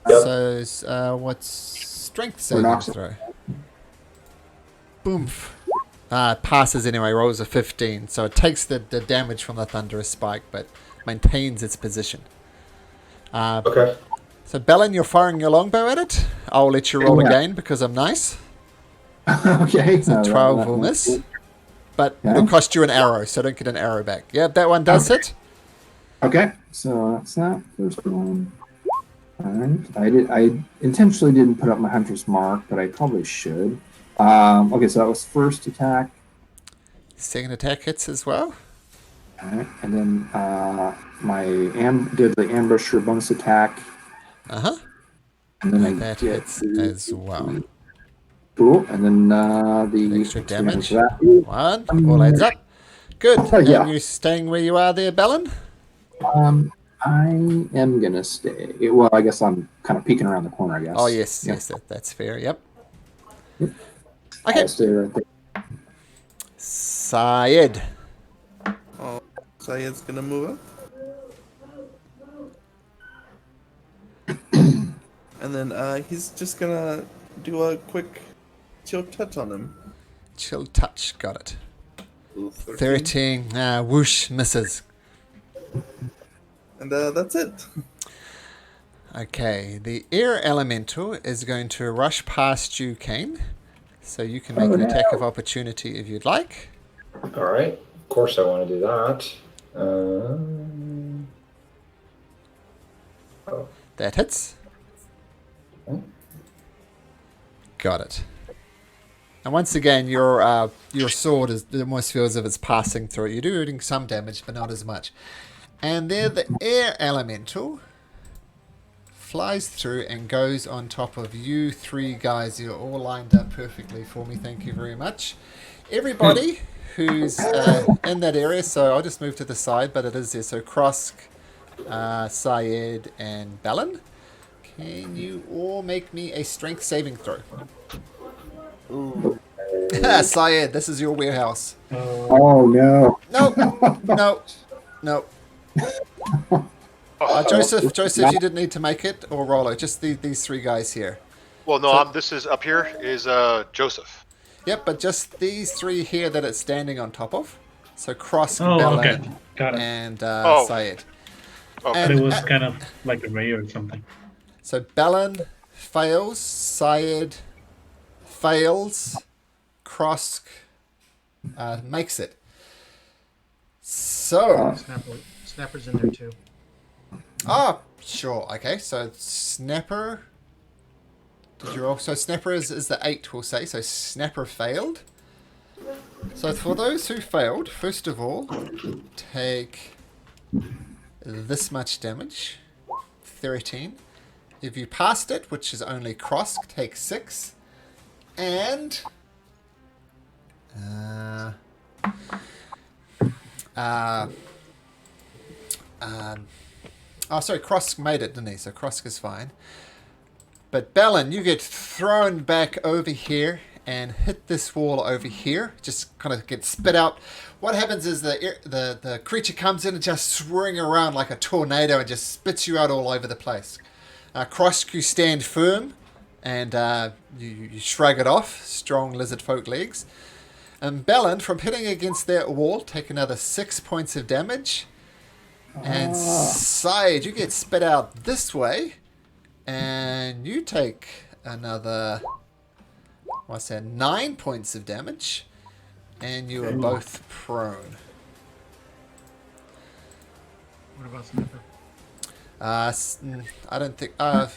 Yep. So, what's strength Or saving knocks it. throw? Boomf. It passes anyway, rolls a 15. So it takes the damage from the thunderous spike, but maintains its position. Okay. So, Bellin, you're firing your longbow at it. I'll let you roll Yeah. again because I'm nice. Okay. So 12 will miss. But it'll cost you an arrow, so don't get an arrow back. Yeah, that one does hit. Okay, so that's that first one. All right. I intentionally didn't put up my hunter's mark, but I probably should. Okay, so that was first attack. Second attack hits as well. All right, and then my deadly ambusher bonus attack, Uh-huh. and then I That get hits as well. cool, and then the Extra damage. for that. 1. All adds up. Good. Yeah. And you staying where you are there, Bellin? I am gonna stay. Well, I guess I'm kind of peeking around the corner. I guess. Oh, yes. Yeah. Yes, that's fair. Yep. Yep. Okay. I'll stay right there. Syed. Oh, Syed's gonna move up. And then he's just gonna do a quick chill touch on him. Chill touch. Got it. Ooh, 13. Whoosh. Misses. And that's it. Okay. The air elemental is going to rush past you, Kane. So you can make an attack of opportunity if you'd like. All right. Of course, I want to do that. That hits. Got it. And once again, your sword it almost feels as if it's passing through it. You're doing some damage, but not as much. And there, the air elemental flies through and goes on top of you three guys. You're all lined up perfectly for me. Thank you very much. Everybody who's in that area, so I'll just move to the side, but it is there. So Krosk, Syed, and Balin. Can you all make me a strength saving throw? Ooh. Syed, this is your warehouse. Oh no. No. Joseph, you didn't need to make it, or Rollo, just these three guys here. Well, no, this is up here is Joseph. Yep, but just these three here that it's standing on top of. So Krosk, Oh, Balin, okay. Got it. and Oh. Syed. Okay. But And, it was kind of like a ray or something. so Balin fails, Syed fails, Krosk makes it. So, Snapper's in there too. sure, okay. So Snapper, did you roll? So Snapper is the 8, we'll say. So Snapper failed. So for those who failed, first of all, take this much damage, 13. If you passed it, which is only Krosk, take 6. And sorry, Krosk made it, didn't he? So Krosk is fine. But Balin, you get thrown back over here and hit this wall over here. Just kind of get spit out. What happens is the creature comes in and just swirling around like a tornado and just spits you out all over the place. Krosk, you stand firm and you shrug it off. Strong lizard folk legs. And Balin, from hitting against that wall, take another 6 points of damage. And Syed, you get spit out this way. And you take another, 9 points of damage. And you are both prone. What about Snapper? I don't think... Yeah,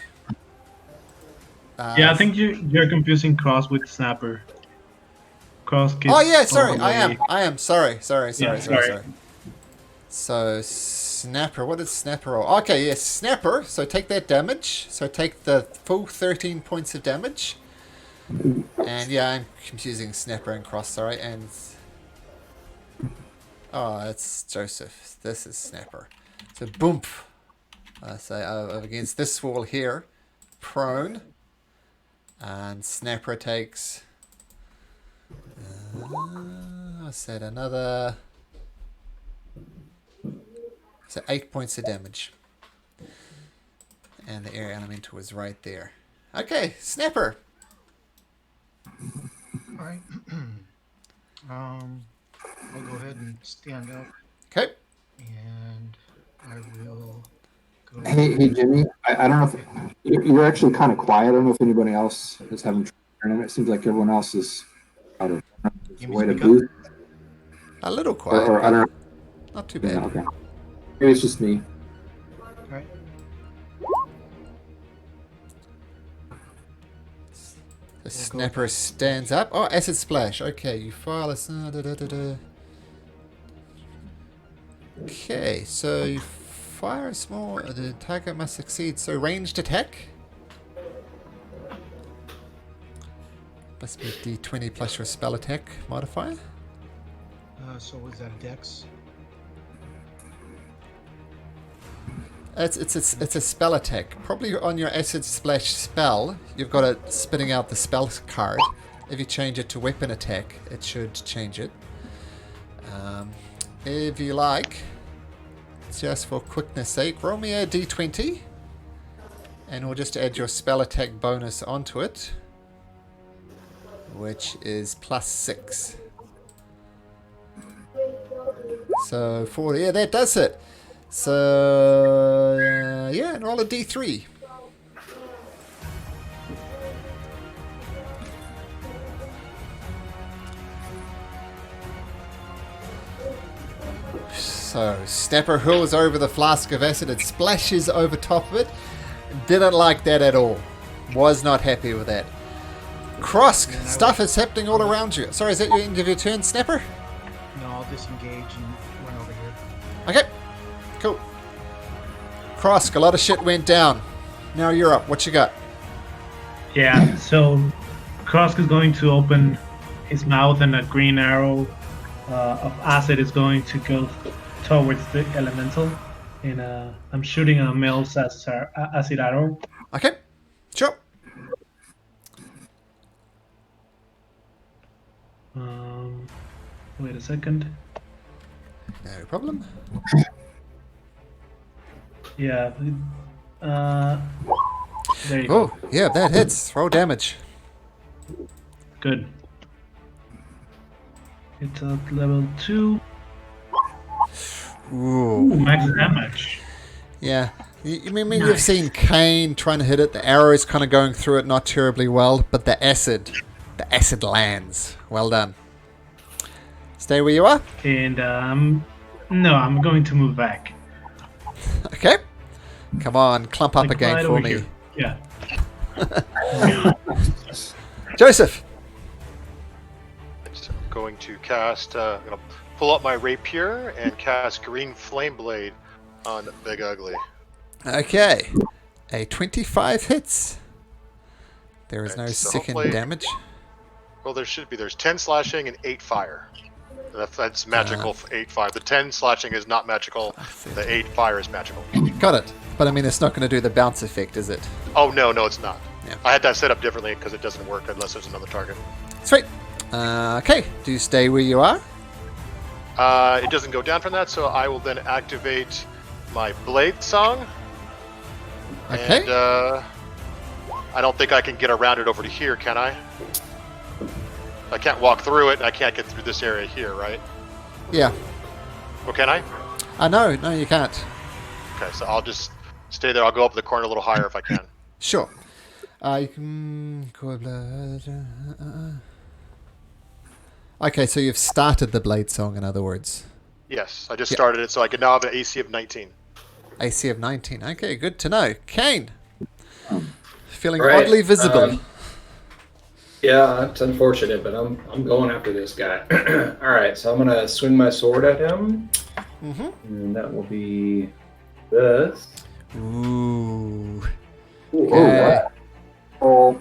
I think you're confusing Cross with Snapper. Cross is Oh yeah, sorry, all the I way- am. Sorry. Yeah, Sorry. So Snapper, what is Snapper roll? Okay, yes, Snapper. So take that damage. So take the full 13 points of damage. And yeah, I'm confusing Snapper and Cross. Sorry, and it's Joseph. This is Snapper. So boom. Against this wall here, prone, and Snapper takes. I said another. So 8 points of damage. And the air elemental was right there. Okay, Snapper. All right. I'll go ahead and stand up, Okay. and I will go. Hey, Jimmy. I don't know if you're actually kind of quiet. I don't know if anybody else is having trouble. It seems like everyone else is out of Give me way to speak up. boost. A little quiet. Or I don't know. Not too bad. Yeah, okay. Maybe it's just me. All right. The Snapper stands up. Oh, acid splash. Okay, you file a. Okay, so you fire a small. The target must succeed. So ranged attack. Must be D20 plus your spell attack modifier. So was that a dex? It's a spell attack. Probably on your acid splash spell, you've got it spitting out the spell card. If you change it to weapon attack, it should change it. If you like, just for quickness sake, roll me a d20, and we'll just add your spell attack bonus onto it, which is +6. So that does it. So, and roll a d3. So, Snapper hurls over the flask of acid. It splashes over top of it. Didn't like that at all. Was not happy with that. Krosk, stuff is happening all around you. Sorry, is that your end of your turn, Snapper? No, I'll disengage and run over here. Okay, cool. Krosk, a lot of shit went down. Now you're up. What you got? Yeah, so Krosk is going to open his mouth, and a green arrow of acid is going to go towards the elemental. And I'm shooting a Mel's acid arrow. Okay. Sure. Wait a second. No problem. Yeah. There you go. Oh, yeah, that hits. Roll damage. Good. It's at level 2. Ooh, max damage. Yeah. You mean you've seen Kane trying to hit it, the arrow is kind of going through it not terribly well, but the acid lands. Well done. Stay where you are. And no, I'm going to move back. Okay. Come on, clump up Like again right for over me. here. Yeah. Joseph. So I'm going to cast. I'm going to pull up my rapier and cast Green Flame Blade on Big Ugly. Okay. A 25 hits. There is Okay, no so second hopefully- damage. Well, there should be. There's 10 slashing and 8 fire. That's magical. 8 fire. The 10 slashing is not magical. The 8 fire is magical. Got it. But I mean, it's not going to do the bounce effect, is it? Oh no, it's not. Yeah. I had that set up differently because it doesn't work unless there's another target. Sweet. Okay. Do you stay where you are? It doesn't go down from that, so I will then activate my Blade Song. Okay. And I don't think I can get around it over to here, can I? I can't walk through it, and I can't get through this area here, right? Yeah. Or can I? No, you can't. Okay, so I'll just stay there. I'll go up the corner a little higher if I can. Sure. You can go. Okay, so you've started the Blade Song, in other words. Yes, I just started it, so I can now have an AC of 19. AC of 19. Okay, good to know. Kane. Feeling Right, oddly visible. Yeah, it's unfortunate, but I'm going after this guy. All right, so I'm gonna swing my sword at him, and that will be this. Ooh. Ooh, Okay. Oh,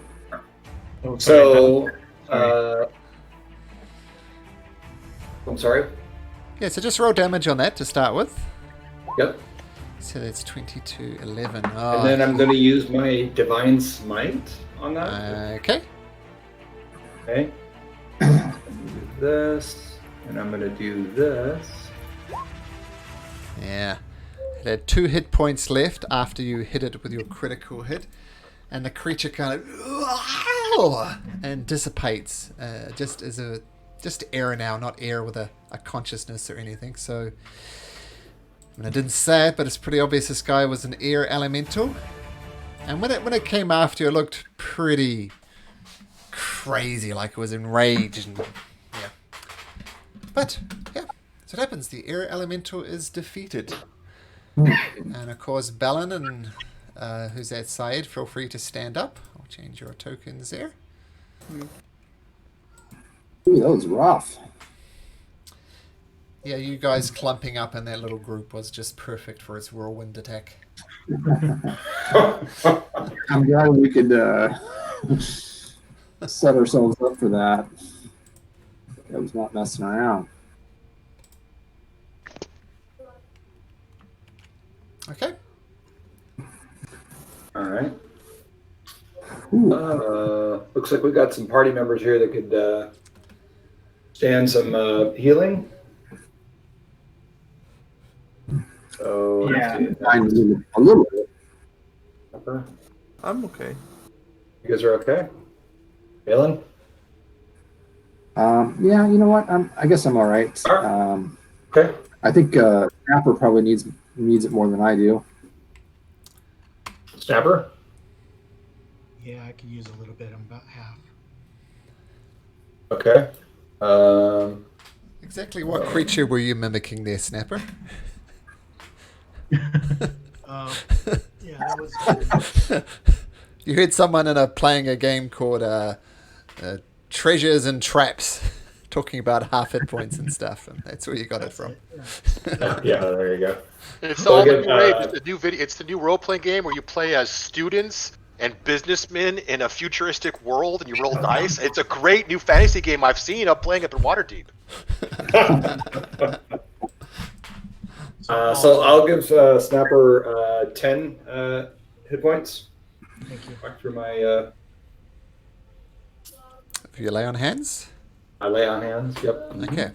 So, I'm sorry. Yeah, so just roll damage on that to start with. Yep. So that's 22, 11. And then I'm gonna use my divine smite on that. Okay. Okay. I'm gonna do this, and I'm gonna do this. Yeah. It had 2 hit points left after you hit it with your critical hit. And the creature kind of and dissipates. Just air now, not air with a consciousness or anything. So I mean, I didn't say it, but it's pretty obvious this guy was an air elemental. And when it came after you, it looked pretty crazy, like it was enraged. And yeah. But yeah, that's what happens. The air elemental is defeated. And of course, Balin and who's that side, feel free to stand up. I'll change your tokens there. ooh, that was rough. Yeah, you guys clumping up in that little group was just perfect for its whirlwind attack. I'm glad we could set ourselves up for that. That was not messing around. Okay. All right. Ooh. Looks like we got some party members here that could stand some healing. So Yeah. I need a little bit. I'm okay. You guys are okay? Balin? Yeah, you know what? I guess I'm all right. Okay. I think Snapper probably needs it more than I do. Snapper? Yeah, I could use a little bit. I'm about half. Okay. Exactly what creature were you mimicking there, Snapper? Yeah, that was. You heard someone playing a game called Treasures and Traps. talking about half hit points and stuff, and that's where you got it from. Yeah, there you go. It's So all the again, new rage. It's the new video. It's the new role playing game where you play as students and businessmen in a futuristic world, and you roll dice. It's a great new fantasy game I've seen. I'm playing at the Waterdeep. So I'll give Snapper 10 hit points. Thank you. Back through my. If you lay on hands. I lay on hands. Yep. Okay.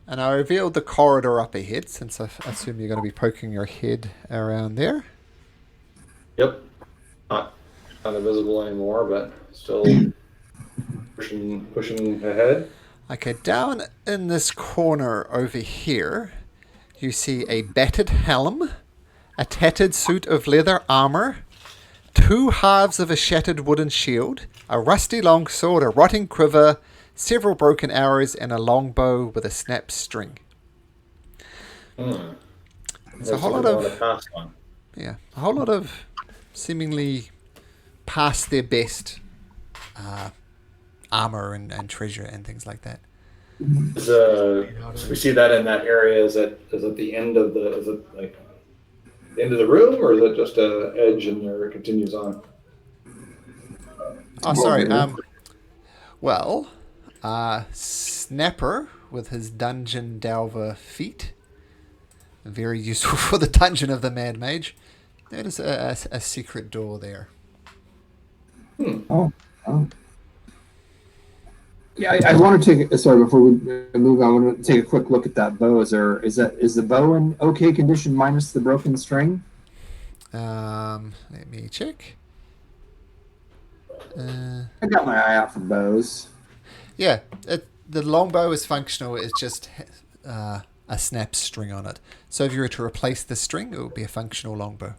And I revealed the corridor up ahead, since I assume you're going to be poking your head around there. Yep. Not invisible anymore, but still pushing ahead. Okay, down in this corner over here, you see a battered helm, a tattered suit of leather armor, 2 halves of a shattered wooden shield, a rusty longsword, a rotting quiver, several broken arrows, and a longbow with a snapped string. It's a whole lot of a whole lot of seemingly past their best armor and treasure and things like that. So we see that in that area. Is it the end of the? Is it like the end of the room, or is it just a edge and there it continues on? Oh, sorry. Snapper with his dungeon delver feat, very useful for the dungeon of the Mad Mage. There is a secret door there. Oh. Yeah, I want to take. Sorry, before we move, I want to take a quick look at that bow. Is the bow in okay condition minus the broken string? Let me check. I got my eye out for bows. Yeah, the longbow is functional. It's just a snap string on it. So if you were to replace the string, it would be a functional longbow.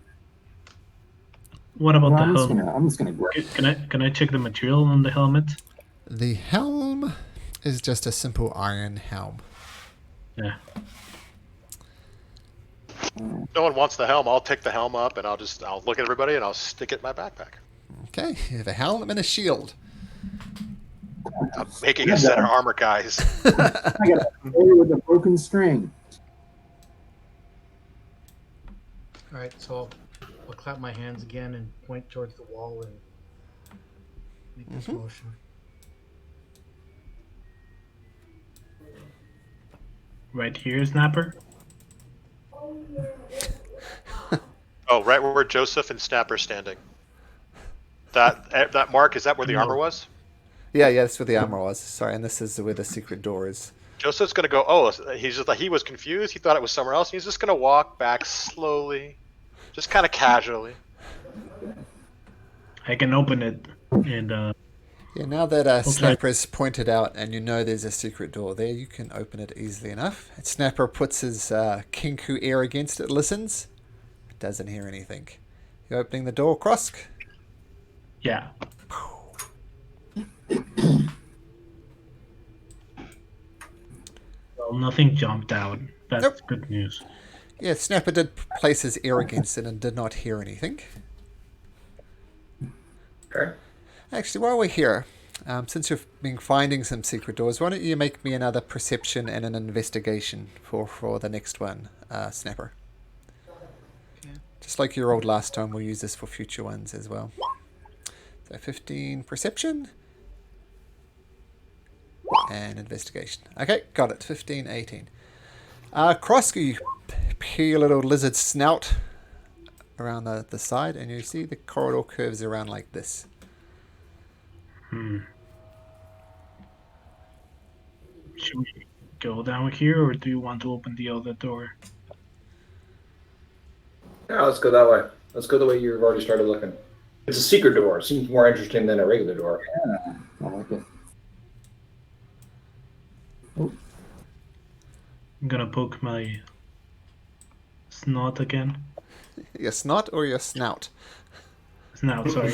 What about the helmet? I'm just gonna grab. Can I check the material on the helmet? The helm is just a simple iron helm. Yeah. No one wants the helm. I'll take the helm up and I'll look at everybody and I'll stick it in my backpack. Okay, you have a helm and a shield. I'm making a set of armor, guys. I got a bow with a broken string. All right, so I'll clap my hands again and point towards the wall and make this motion. Right here, Snapper. Oh, right where Joseph and Snapper are standing. That mark, is that where the armor was? Yeah, that's where the armor was. Sorry, and this is where the secret door is. Joseph's gonna go. Oh, he was confused. He thought it was somewhere else. He's just gonna walk back slowly, just kind of casually. I can open it and. Yeah, now that Snapper's pointed out and you know there's a secret door there, you can open it easily enough. And Snapper puts his Kinku ear against it, listens, doesn't hear anything. You opening the door, Krosk? Yeah. Well, nothing jumped out. That's good news. Yeah, Snapper did place his ear against it and did not hear anything. Okay. Actually, while we're here, since you've been finding some secret doors, why don't you make me another perception and an investigation for the next one, Snapper? Okay. Just like you rolled last time, we'll use this for future ones as well. So 15 perception and investigation. Okay, got it. 15, 18. Krosk, you peel your little lizard snout around the side, and you see the corridor curves around like this. Should we go down here, or do you want to open the other door? Yeah, let's go that way. Let's go the way you've already started looking. It's a secret door. It seems more interesting than a regular door. Yeah, I like it. Oh. I'm gonna poke my snot again. Your snot or your snout? Snout, sorry.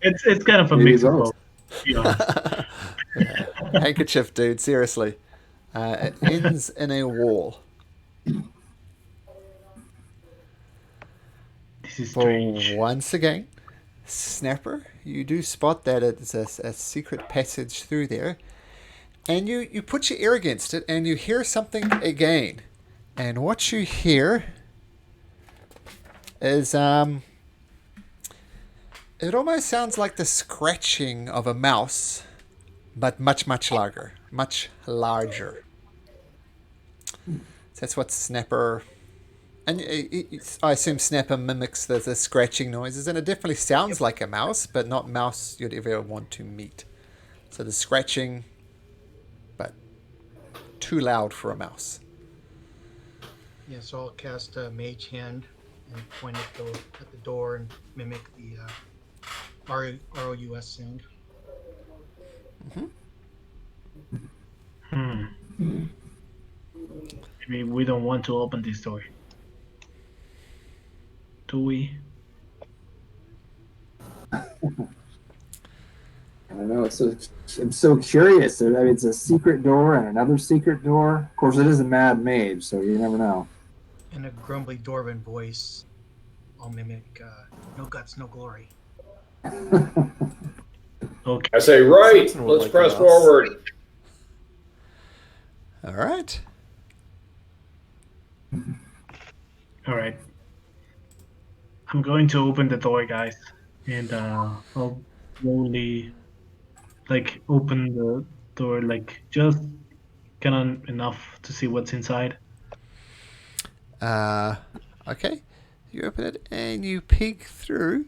It's kind of a mix of both. To be honest. Yeah. Handkerchief, dude, seriously. It ends in a wall. This is strange. Once again, Snapper, you do spot that it's a secret passage through there. And you put your ear against it and you hear something again. And what you hear is it almost sounds like the scratching of a mouse, but much larger. Much larger. So that's what Snapper... And I assume Snapper mimics the scratching noises, and it definitely sounds like a mouse, but not mouse you'd ever want to meet. So the scratching, but too loud for a mouse. Yeah, so I'll cast a Mage Hand and point at the door and mimic the ROUS sound. Maybe we don't want to open this door. Do we? I don't know. I'm so curious. I mean, it's a secret door and another secret door. Of course, it is a mad mage, so you never know. In a grumbly dwarven voice, I'll mimic no guts, no glory. Okay. I say, right, Something would let's like press us. forward. All right. All right. I'm going to open the door, guys, and I'll slowly, open the door, just kind of enough to see what's inside. Okay. You open it and you peek through.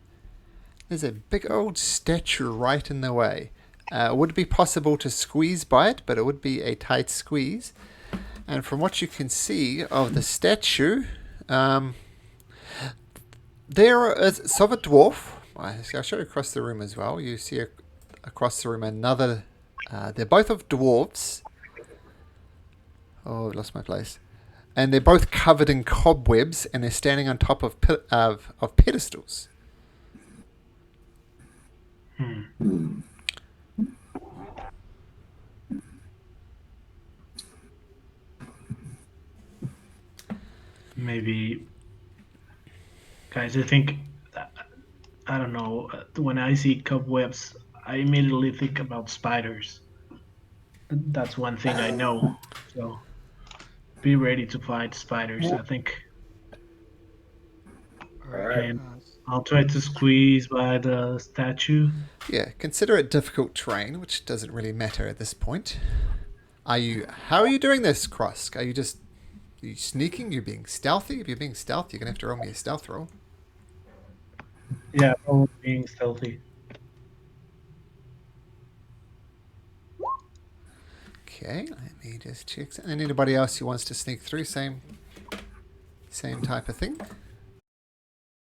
There's a big old statue right in the way. It would be possible to squeeze by it, but it would be a tight squeeze. And from what you can see of the statue, there is of a dwarf. I'll show you across the room as well. You see across the room another. They're both of dwarves. Oh, I've lost my place. And they're both covered in cobwebs, and they're standing on top of pedestals. Maybe, guys, I think, I don't know, when I see cobwebs, I immediately think about spiders. That's one thing I know. So be ready to fight spiders, I think. All right. And I'll try to squeeze by the statue. Yeah, consider it difficult terrain, which doesn't really matter at this point. How are you doing this, Krosk? Are you sneaking? You're being stealthy? If you're being stealthy, you're going to have to roll me a stealth roll. Yeah, I'm being stealthy. Okay, let me just check. And anybody else who wants to sneak through, same type of thing.